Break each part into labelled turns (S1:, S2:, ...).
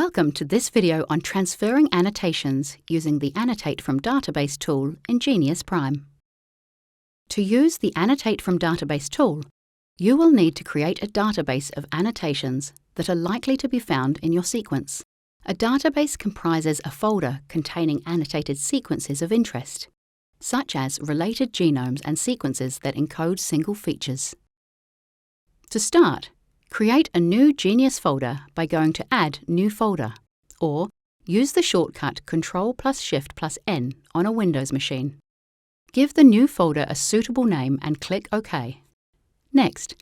S1: Welcome to this video on transferring annotations using the Annotate from Database tool in Geneious Prime. To use the Annotate from Database tool, you will need to create a database of annotations that are likely to be found in your sequence. A database comprises a folder containing annotated sequences of interest, such as related genomes and sequences that encode single features. To start, create a new Geneious folder by going to Add New Folder, or use the shortcut Ctrl+Shift+N on a Windows machine. Give the new folder a suitable name and click OK. Next,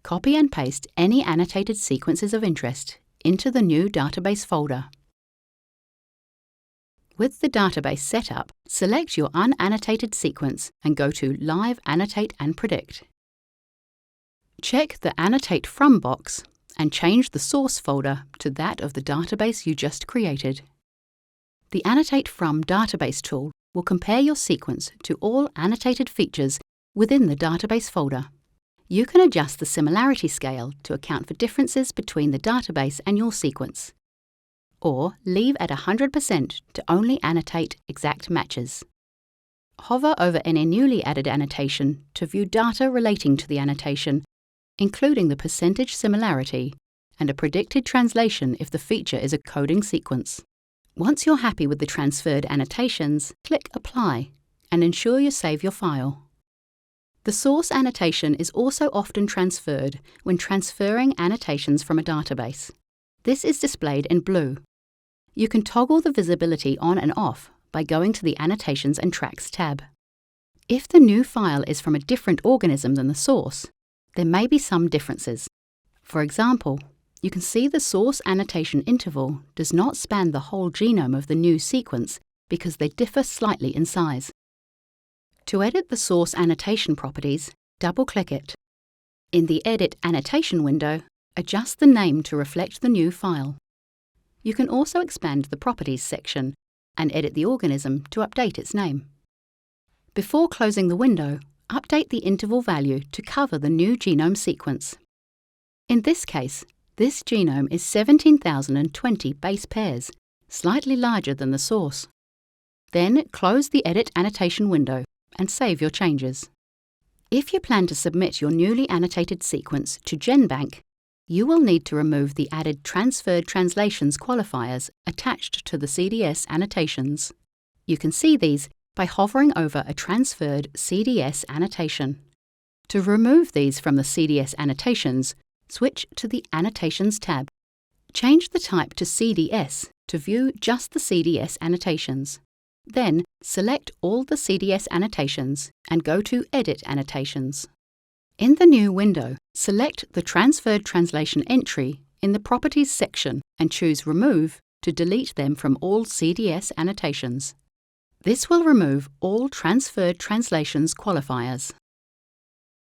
S1: copy and paste any annotated sequences of interest into the new database folder. With the database set up, select your unannotated sequence and go to Live Annotate and Predict. Check the Annotate From box and change the source folder to that of the database you just created. The Annotate From database tool will compare your sequence to all annotated features within the database folder. You can adjust the similarity scale to account for differences between the database and your sequence, or leave at 100% to only annotate exact matches. Hover over any newly added annotation to view data relating to the annotation, including the percentage similarity and a predicted translation if the feature is a coding sequence. Once you're happy with the transferred annotations, click Apply and ensure you save your file. The source annotation is also often transferred when transferring annotations from a database. This is displayed in blue. You can toggle the visibility on and off by going to the Annotations and Tracks tab. If the new file is from a different organism than the source, there may be some differences. For example, you can see the source annotation interval does not span the whole genome of the new sequence because they differ slightly in size. To edit the source annotation properties, double-click it. In the Edit Annotation window, adjust the name to reflect the new file. You can also expand the Properties section and edit the organism to update its name. Before closing the window, update the interval value to cover the new genome sequence. In this case, this genome is 17,020 base pairs, slightly larger than the source. Then close the Edit Annotation window and save your changes. If you plan to submit your newly annotated sequence to GenBank, you will need to remove the added Transferred Translations qualifiers attached to the CDS annotations. You can see these by hovering over a transferred CDS annotation. To remove these from the CDS annotations, switch to the Annotations tab. Change the type to CDS to view just the CDS annotations. Then, select all the CDS annotations and go to Edit Annotations. In the new window, select the Transferred Translation entry in the Properties section and choose Remove to delete them from all CDS annotations. This will remove all Transferred Translations qualifiers.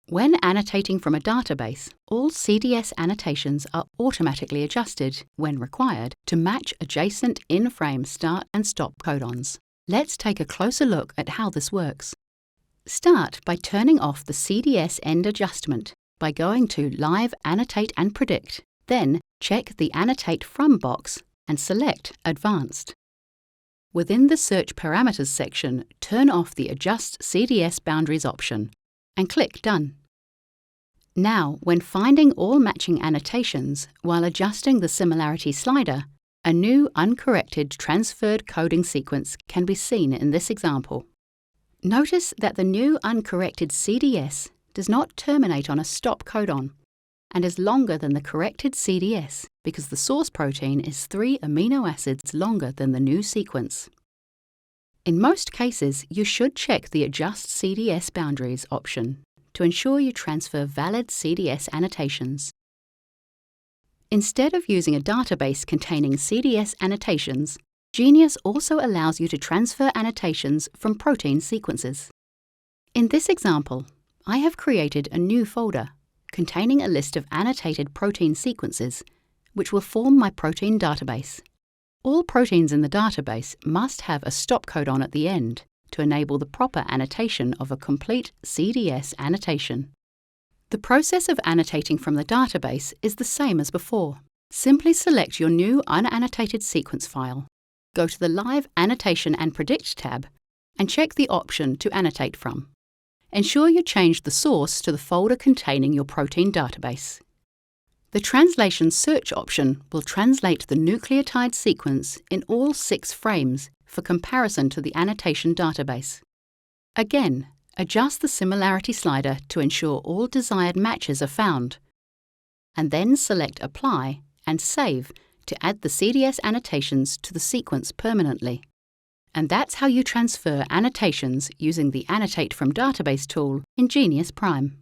S1: When annotating from a database, all CDS annotations are automatically adjusted, when required, to match adjacent in-frame start and stop codons. Let's take a closer look at how this works. Start by turning off the CDS end adjustment by going to Live Annotate and Predict. Then check the Annotate From box and select Advanced. Within the Search Parameters section, turn off the Adjust CDS Boundaries option and click Done. Now, when finding all matching annotations while adjusting the similarity slider, a new uncorrected transferred coding sequence can be seen in this example. Notice that the new uncorrected CDS does not terminate on a stop codon and is longer than the corrected CDS because the source protein is 3 amino acids longer than the new sequence. In most cases, you should check the Adjust CDS Boundaries option to ensure you transfer valid CDS annotations. Instead of using a database containing CDS annotations, Geneious also allows you to transfer annotations from protein sequences. In this example, I have created a new folder containing a list of annotated protein sequences, which will form my protein database. All proteins in the database must have a stop codon at the end to enable the proper annotation of a complete CDS annotation. The process of annotating from the database is the same as before. Simply select your new unannotated sequence file. Go to the Live Annotation and Predict tab and check the option to annotate from. Ensure you change the source to the folder containing your protein database. The Translation Search option will translate the nucleotide sequence in all 6 frames for comparison to the annotation database. Again, adjust the similarity slider to ensure all desired matches are found, and then select Apply and Save to add the CDS annotations to the sequence permanently. And that's how you transfer annotations using the Annotate from Database tool in Geneious Prime.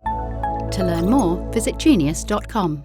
S1: To learn more, visit geneious.com.